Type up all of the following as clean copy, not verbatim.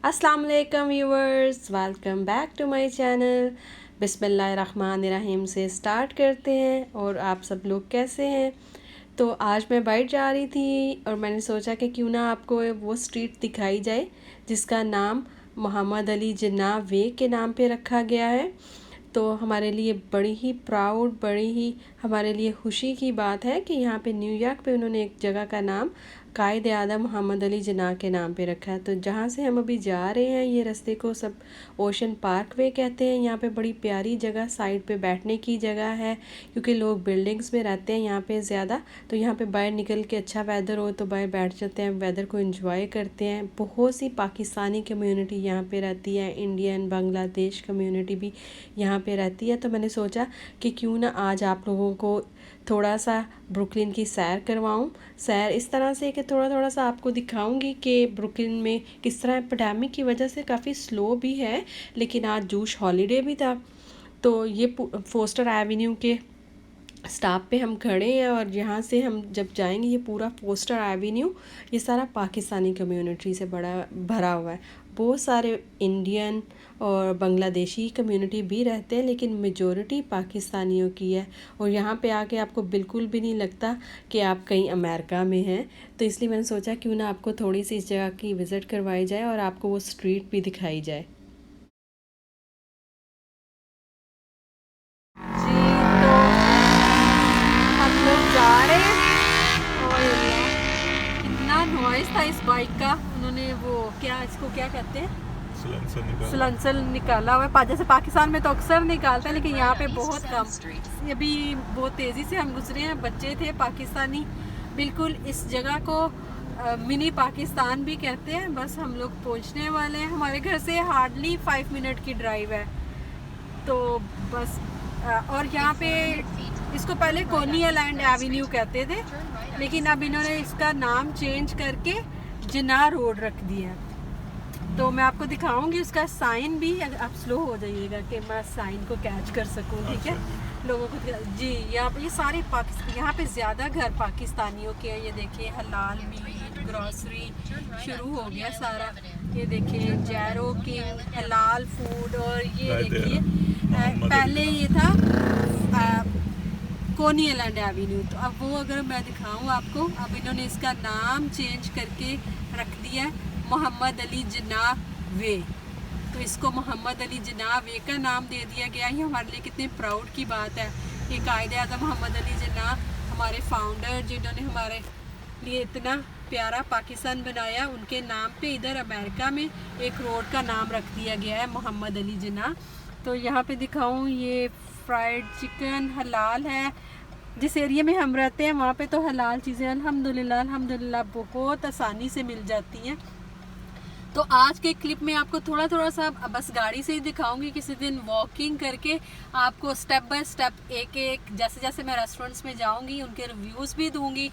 अस्सलाम वालेकुम viewers, welcome back to my channel. बिस्मिल्लाहिर्रहमानिर्रहीम से स्टार्ट करते हैं। और आप सब लोग कैसे हैं? तो आज मैं बाइट जा रही थी और मैंने सोचा कि क्यों ना आपको वो स्ट्रीट दिखाई जाए जिसका नाम मोहम्मद अली जिन्ना वे के नाम पे रखा गया है। तो हमारे लिए बड़ी ही प्राउड, बड़ी ही हमारे लिए खुशी की बात है कि यहाँ पे न्यूयॉर्क पे उन्होंने एक जगह का नाम कायद आज़म मोहम्मद अली जिन्ना के नाम पे रखा है। तो जहाँ से हम अभी जा रहे हैं, ये रास्ते को सब ओशन पार्क वे कहते हैं। यहाँ पे बड़ी प्यारी जगह, साइड पे बैठने की जगह है क्योंकि लोग बिल्डिंग्स में रहते हैं यहाँ पे ज़्यादा। तो यहाँ पे बाहर निकल के अच्छा वेदर हो तो बाहर बैठ जाते हैं, वेदर को एंजॉय करते हैं। बहुत सी पाकिस्तानी कम्युनिटी यहाँ पे रहती है, इंडियन बांग्लादेश कम्युनिटी भी यहाँ पे रहती है। तो मैंने सोचा कि क्यों ना आज आप लोगों को थोड़ा सा ब्रुकलिन की सैर करवाऊं। सैर इस तरह से कि थोड़ा थोड़ा सा आपको दिखाऊंगी कि ब्रुकलिन में किस तरह एपिडेमिक की वजह से काफ़ी स्लो भी है, लेकिन आज जूश हॉलीडे भी था। तो ये फोस्टर एवेन्यू के स्टॉप पे हम खड़े हैं और यहाँ से हम जब जाएंगे, ये पूरा फोस्टर एवेन्यू ये सारा पाकिस्तानी कम्युनिटी से बड़ा भरा हुआ है। बहुत सारे इंडियन और बांग्लादेशी कम्युनिटी भी रहते हैं, लेकिन मेजॉरिटी पाकिस्तानियों की है। और यहाँ पे आके आपको बिल्कुल भी नहीं लगता कि आप कहीं अमेरिका में हैं। तो इसलिए मैंने सोचा क्यों ना आपको थोड़ी सी इस जगह की विज़िट करवाई जाए और आपको वो स्ट्रीट भी दिखाई जाए। जी, तो हम लोग जा रहे हैं और कितना नॉइस था इस बाइक का। उन्होंने वो क्या, इसको क्या कहते हैं, सलेंसर निकाला हुआ है। जैसे पाकिस्तान में तो अक्सर निकालते हैं, लेकिन यहाँ पे बहुत कम। अभी बहुत तेज़ी से हम गुजरे हैं, बच्चे थे पाकिस्तानी। बिल्कुल इस जगह को मिनी पाकिस्तान भी कहते हैं। बस हम लोग पहुँचने वाले हैं, हमारे घर से हार्डली 5 मिनट की ड्राइव है। तो बस और यहाँ पे इसको पहले कोनी आइलैंड एवेन्यू कहते थे, लेकिन अब इन्होंने इसका नाम चेंज करके जिन्ना रोड रख दिया है। तो मैं आपको दिखाऊंगी उसका साइन भी। आप स्लो हो जाइएगा कि मैं साइन को कैच कर सकूं, ठीक है? लोगों को जी, यहाँ पे ये सारे यहाँ पे ज़्यादा घर पाकिस्तानियों के हैं। ये देखिए, हलाल मीट, ग्रॉसरी शुरू हो गया सारा। ये देखिए, जैरो किंग हलाल फूड। और ये देखिए, पहले ये था कोनी आइलैंड एवेन्यू। तो अब वो अगर मैं दिखाऊं आपको, अब इन्होंने इसका नाम चेंज करके रख दिया है मोहम्मद अली जिन्ना वे। तो इसको मोहम्मद अली जिन्ना वे का नाम दे दिया गया। ये हमारे लिए कितने प्राउड की बात है। ये कायदे आज़म मोहम्मद अली जिन्ना, हमारे फाउंडर जिन्होंने हमारे लिए इतना प्यारा पाकिस्तान बनाया, उनके नाम पे इधर अमेरिका में एक रोड का नाम रख दिया गया है मोहम्मद अली जिन्ना। तो यहाँ पे दिखाऊं, ये फ्राइड चिकन हलाल है। जिस एरिया में हम रहते हैं वहाँ पे तो हलाल चीज़ें अल्हम्दुलिल्लाह अल्हम्दुलिल्लाह बहुत आसानी से मिल जाती हैं। तो आज के क्लिप में आपको थोड़ा थोड़ा सा बस गाड़ी से ही दिखाऊंगी। किसी दिन वॉकिंग करके आपको स्टेप बाय स्टेप एक एक, जैसे जैसे मैं रेस्टोरेंट्स में जाऊंगी उनके रिव्यूज़ भी दूंगी।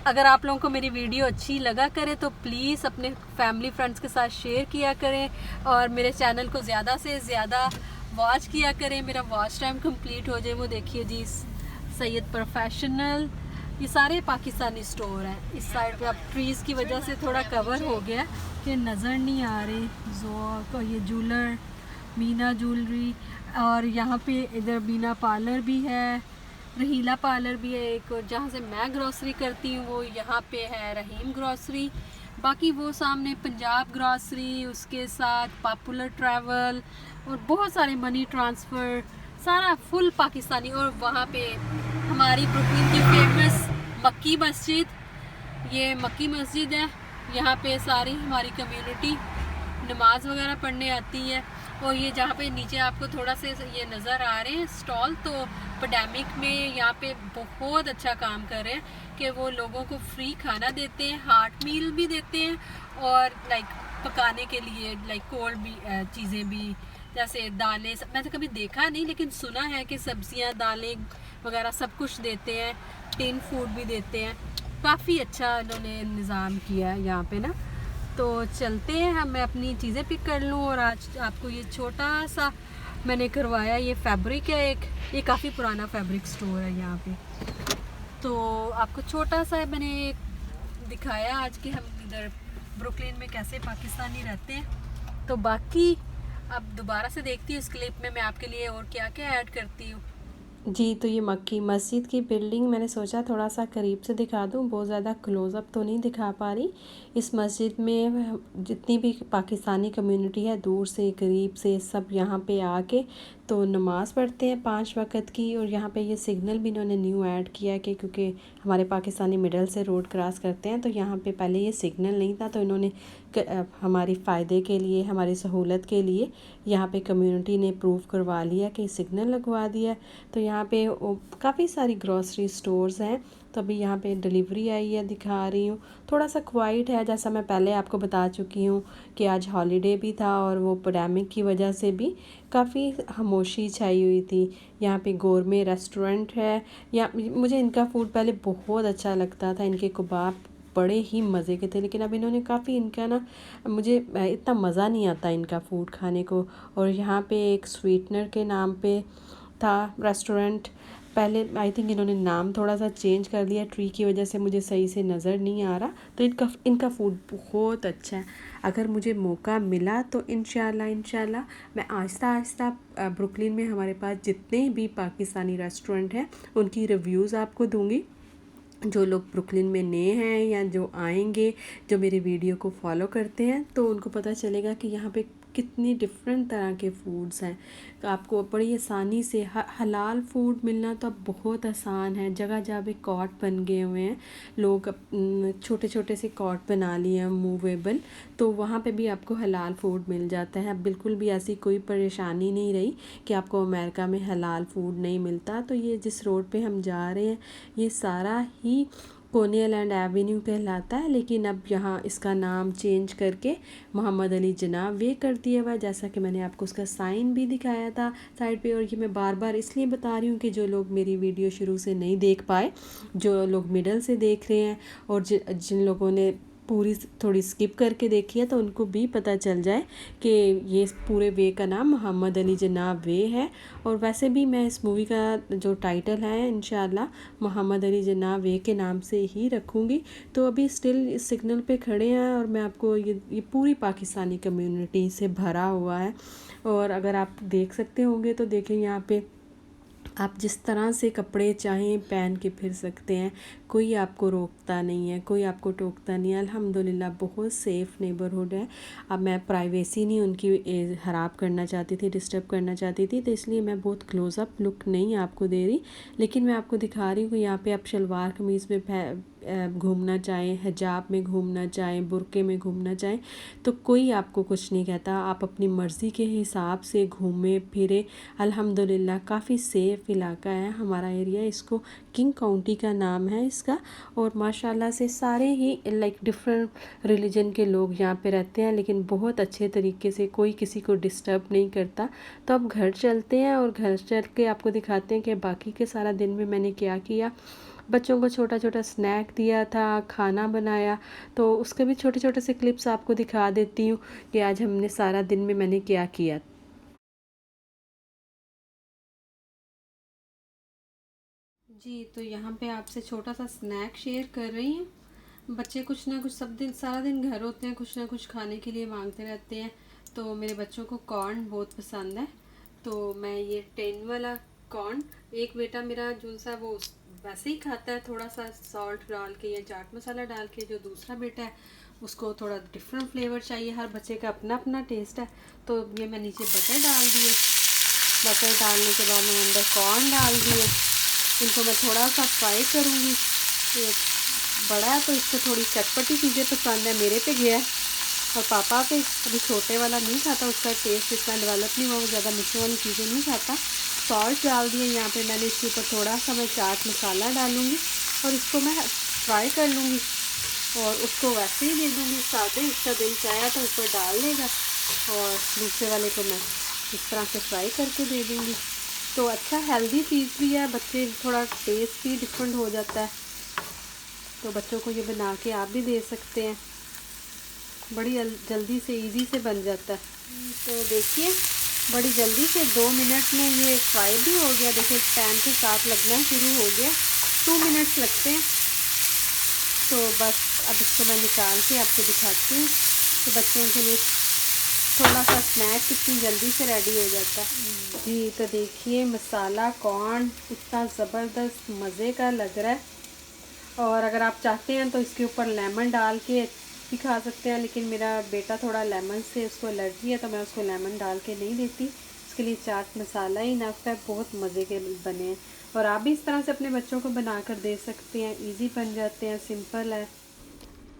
अगर आप लोगों को मेरी वीडियो अच्छी लगा करे तो प्लीज़ अपने फैमिली फ्रेंड्स के साथ शेयर किया करें और मेरे चैनल को ज़्यादा से ज़्यादा वॉच किया करें। मेरा वॉच टाइम कंप्लीट हो जाए। वो देखिए जी, सैयद प्रोफेशनल, ये सारे पाकिस्तानी स्टोर हैं। इस साइड पे अब ट्रीज़ की वजह से थोड़ा कवर हो गया कि नज़र नहीं आ रहे। ज़ोक और ये जूलर, मीना ज्वेलरी, और यहाँ पे इधर मीना पार्लर भी है, रहीला पार्लर भी है एक। और जहाँ से मैं ग्रॉसरी करती हूँ वो यहाँ पे है रहीम ग्रॉसरी। बाकी वो सामने पंजाब ग्रॉसरी, उसके साथ पॉपुलर ट्रैवल और बहुत सारे मनी ट्रांसफ़र, सारा फुल पाकिस्तानी। और वहाँ पे हमारी ब्रुकलिन की फेमस मक्की मस्जिद, ये मक्की मस्जिद है। यहाँ पे सारी हमारी कम्युनिटी नमाज वगैरह पढ़ने आती है। और ये जहाँ पे नीचे आपको थोड़ा से ये नज़र आ रहे हैं स्टॉल, तो एपिडेमिक में यहाँ पे बहुत अच्छा काम कर रहे हैं कि वो लोगों को फ्री खाना देते हैं, हार्ट मील भी देते हैं और लाइक पकाने के लिए लाइक कोल्ड भी चीज़ें भी, जैसे दालें। मैंने कभी देखा नहीं लेकिन सुना है कि सब्जियां, दालें वगैरह सब कुछ देते हैं, टिन फूड भी देते हैं। काफ़ी अच्छा इन्होंने निज़ाम किया है यहाँ पे ना। तो चलते हैं, हम मैं अपनी चीज़ें पिक कर लूँ। और आज आपको ये छोटा सा मैंने करवाया, ये फैब्रिक है एक, ये काफ़ी पुराना फैब्रिक स्टोर है यहाँ पे। तो आपको छोटा सा मैंने दिखाया आज कि हम इधर ब्रुकलिन में कैसे पाकिस्तानी रहते हैं। तो बाकी अब दोबारा से देखती हूँ इस क्लिप में मैं आपके लिए और क्या क्या ऐड करती हूँ। जी, तो ये मक्की मस्जिद की बिल्डिंग मैंने सोचा थोड़ा सा करीब से दिखा दूँ, बहुत ज़्यादा क्लोज़अप तो नहीं दिखा पा रही। इस मस्जिद में जितनी भी पाकिस्तानी कम्युनिटी है, दूर से करीब से सब यहाँ पे आके तो नमाज़ पढ़ते हैं 5 वक़्त की। और यहाँ पे ये सिग्नल भी इन्होंने न्यू ऐड किया है कि क्योंकि हमारे पाकिस्तानी मिडल से रोड क्रॉस करते हैं, तो यहाँ पे पहले ये सिग्नल नहीं था, तो इन्होंने हमारी फ़ायदे के लिए, हमारी सहूलत के लिए यहाँ पे कम्युनिटी ने प्रूव करवा लिया कि सिग्नल लगवा दिया। तो यहाँ पे काफ़ी सारी ग्रॉसरी स्टोर्स हैं। तो अभी यहाँ पे डिलीवरी आई है, दिखा रही हूँ। थोड़ा सा क्वाइट है, जैसा मैं पहले आपको बता चुकी हूँ कि आज हॉलीडे भी था और वो पैंडेमिक की वजह से भी काफ़ी खामोशी छाई हुई थी। यहाँ पे गोरमे रेस्टोरेंट है। या मुझे इनका फूड पहले बहुत अच्छा लगता था, इनके कबाब बड़े ही मज़े के थे, लेकिन अब इन्होंने काफ़ी इनका ना, मुझे इतना मज़ा नहीं आता इनका फ़ूड खाने को। और यहाँ पे एक स्वीटनर के नाम पे था रेस्टोरेंट, पहले आई थिंक इन्होंने नाम थोड़ा सा चेंज कर दिया, ट्री की वजह से मुझे सही से नज़र नहीं आ रहा। तो इनका फ़ूड बहुत अच्छा है। अगर मुझे मौका मिला तो इंशाल्लाह मैं आहिस्ता आहिस्ता ब्रुकलिन में हमारे पास जितने भी पाकिस्तानी रेस्टोरेंट हैं उनकी रिव्यूज़ आपको दूँगी। जो लोग ब्रुकलिन में नए हैं या जो आएंगे, जो मेरे वीडियो को फॉलो करते हैं, तो उनको पता चलेगा कि यहाँ पे कितनी डिफरेंट तरह के फूड्स हैं। तो आपको बड़ी आसानी से हलाल फूड मिलना तो अब बहुत आसान है। जगह जगह पे कॉट बन गए हुए हैं, लोग छोटे छोटे से कॉट बना लिए हैं मूवेबल, तो वहाँ पे भी आपको हलाल फूड मिल जाता है। अब बिल्कुल भी ऐसी कोई परेशानी नहीं रही कि आपको अमेरिका में हलाल फूड नहीं मिलता। तो ये जिस रोड पे हम जा रहे हैं ये सारा ही कोनी आइलैंड एवेन्यू कहलाता है, लेकिन अब यहाँ इसका नाम चेंज करके मोहम्मद अली जिन्ना वे कर दिया हुआ है, जैसा कि मैंने आपको उसका साइन भी दिखाया था साइड पे। और ये मैं बार बार इसलिए बता रही हूँ कि जो लोग मेरी वीडियो शुरू से नहीं देख पाए, जो लोग मिडल से देख रहे हैं और जिन लोगों ने पूरी थोड़ी स्किप करके देखी है, तो उनको भी पता चल जाए कि ये पूरे वे का नाम मोहम्मद अली जिन्ना वे है। और वैसे भी मैं इस मूवी का जो टाइटल है इंशाल्लाह मोहम्मद अली जिन्ना वे के नाम से ही रखूँगी। तो अभी स्टिल इस सिग्नल पे खड़े हैं और मैं आपको ये पूरी पाकिस्तानी कम्युनिटी से भरा हुआ है। और अगर आप देख सकते होंगे तो देखें, यहाँ पे आप जिस तरह से कपड़े चाहें पहन के फिर सकते हैं, कोई आपको रोकता नहीं है, कोई आपको टोकता नहीं है। अल्हम्दुलिल्लाह बहुत सेफ़ नेबरहुड है। अब मैं प्राइवेसी नहीं उनकी ख़राब करना चाहती थी, डिस्टर्ब करना चाहती थी, तो इसलिए मैं बहुत क्लोज़अप लुक नहीं आपको दे रही, लेकिन मैं आपको दिखा रही हूँ कि यहाँ पे आप शलवार कमीज़ में घूमना चाहें, हिजाब में घूमना चाहें, बुर्के में घूमना चाहें, तो कोई आपको कुछ नहीं कहता। आप अपनी मर्ज़ी के हिसाब से घूमें फिरें। अल्हम्दुलिल्लाह काफ़ी सेफ़ इलाका है हमारा एरिया। इसको किंग काउंटी का नाम है इसका। और माशाल्लाह से सारे ही लाइक डिफरेंट रिलीजन के लोग यहाँ पे रहते हैं, लेकिन बहुत अच्छे तरीके से, कोई किसी को डिस्टर्ब नहीं करता। तो अब घर चलते हैं और घर चल के आपको दिखाते हैं कि बाकी के सारा दिन में मैंने क्या किया। बच्चों को छोटा छोटा स्नैक दिया था, खाना बनाया, तो उसके भी छोटे छोटे से क्लिप्स आपको दिखा देती हूँ कि आज हमने सारा दिन में मैंने क्या किया। जी, तो यहाँ पे आपसे छोटा सा स्नैक शेयर कर रही हूँ। बच्चे कुछ ना कुछ सब दिन सारा दिन घर होते हैं, कुछ ना कुछ खाने के लिए मांगते रहते हैं। तो मेरे बच्चों को कॉर्न बहुत पसंद है, तो मैं ये 10 वाला कॉर्न, एक बेटा मेरा जो सा वो वैसे ही खाता है थोड़ा सा सॉल्ट डाल के या चाट मसाला डाल के, जो दूसरा बेटा है उसको थोड़ा डिफरेंट फ्लेवर चाहिए। हर बच्चे का अपना अपना टेस्ट है। तो ये मैं नीचे बटर डाल दिए, बटर डालने के बाद मैंने अंदर कॉर्न डाल दिए। इनको मैं थोड़ा सा फ्राई करूँगी। ये बड़ा है तो इसको थोड़ी चटपटी चीज़ें पसंद है, मेरे पे गया है और पापा पे। अभी छोटे वाला नहीं खाता, उसका टेस्ट इतना डेवलप नहीं हुआ, वो ज़्यादा मीठे वाली चीज़ें नहीं खाता। सॉल्ट डाल दिए यहाँ पे मैंने, इसके ऊपर थोड़ा सा मैं चाट मसाला डालूँगी और इसको मैं फ्राई कर लूँगी और उसको वैसे ही दे दूँगी सादे। इसका दिल चाहे तो ऊपर डाल देगा और दूसरे वाले को मैं इस तरह से फ्राई करके दे दूँगी। तो अच्छा हेल्दी चीज़ भी है, बच्चे थोड़ा टेस्ट भी डिफरेंट हो जाता है। तो बच्चों को ये बना के आप भी दे सकते हैं, बड़ी जल्दी से इजी से बन जाता है। तो देखिए बड़ी जल्दी से 2 मिनट में ये फ्राई भी हो गया। देखिए पैन के साथ लगना शुरू हो गया, 2 मिनट्स लगते हैं। तो बस अब इसको मैं निकाल के आपको दिखाती हूँ। तो बच्चों के लिए थोड़ा सा स्नैक कितनी जल्दी से रेडी हो जाता है। जी तो देखिए मसाला कॉर्न इतना ज़बरदस्त मज़े का लग रहा है। और अगर आप चाहते हैं तो इसके ऊपर लेमन डाल के भी खा सकते हैं, लेकिन मेरा बेटा थोड़ा लेमन से उसको एलर्जी है तो मैं उसको लेमन डाल के नहीं देती। इसके लिए चाट मसाला ही इनफ है, बहुत मज़े के बने हैं। और आप भी इस तरह से अपने बच्चों को बना कर दे सकते हैं, इजी बन जाते हैं, सिंपल है।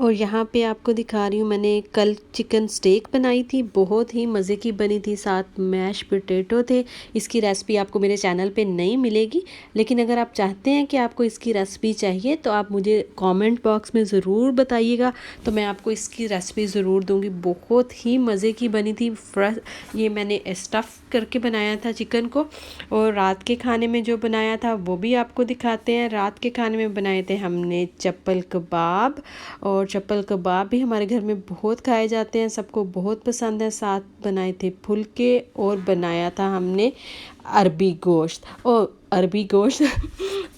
और यहाँ पे आपको दिखा रही हूँ, मैंने कल चिकन स्टेक बनाई थी, बहुत ही मज़े की बनी थी, साथ मैश पोटैटो थे। इसकी रेसिपी आपको मेरे चैनल पे नहीं मिलेगी, लेकिन अगर आप चाहते हैं कि आपको इसकी रेसिपी चाहिए तो आप मुझे कमेंट बॉक्स में ज़रूर बताइएगा, तो मैं आपको इसकी रेसिपी ज़रूर दूँगी। बहुत ही मज़े की बनी थी। फ्रेश ये मैंने स्टफ़ करके बनाया था चिकन को। और रात के खाने में जो बनाया था वो भी आपको दिखाते हैं। रात के खाने में बनाए थे हमने चप्पल कबाब, और चप्पल कबाब भी हमारे घर में बहुत खाए जाते हैं, सबको बहुत पसंद है। साथ बनाए थे फुलके और बनाया था हमने अरबी गोश्त। और अरबी गोश्त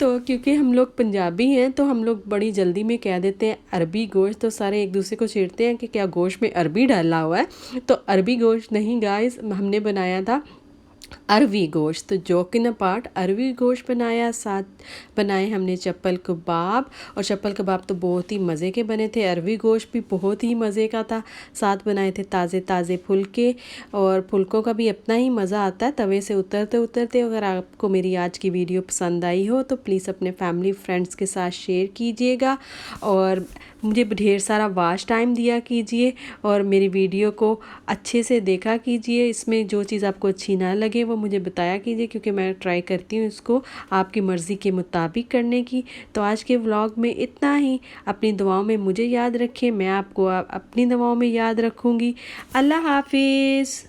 तो क्योंकि हम लोग पंजाबी हैं तो हम लोग बड़ी जल्दी में कह देते हैं अरबी गोश्त, तो सारे एक दूसरे को छेड़ते हैं कि क्या गोश्त में अरबी डाला हुआ है। तो अरबी गोश्त नहीं गाइस, हमने बनाया था अरवी गोश्त। तो जोकिन अपार्ट अरवी गोश्त बनाया, साथ बनाए हमने चप्पल कबाब। और चप्पल कबाब तो बहुत ही मज़े के बने थे, अरवी गोश्त भी बहुत ही मज़े का था। साथ बनाए थे ताज़े ताज़े फुलके, और फुलकों का भी अपना ही मज़ा आता है तवे से उतरते उतरते। अगर आपको मेरी आज की वीडियो पसंद आई हो तो प्लीज़ अपने फैमिली फ्रेंड्स के साथ शेयर कीजिएगा, और मुझे ढेर सारा वॉच टाइम दिया कीजिए, और मेरी वीडियो को अच्छे से देखा कीजिए। इसमें जो चीज़ आपको अच्छी ना लगे वो मुझे बताया कीजिए, क्योंकि मैं ट्राई करती हूँ इसको आपकी मर्ज़ी के मुताबिक करने की। तो आज के व्लॉग में इतना ही। अपनी दुआओं में मुझे याद रखें, मैं आपको अपनी दुआओं में याद रखूँगी। अल्लाह हाफिज़।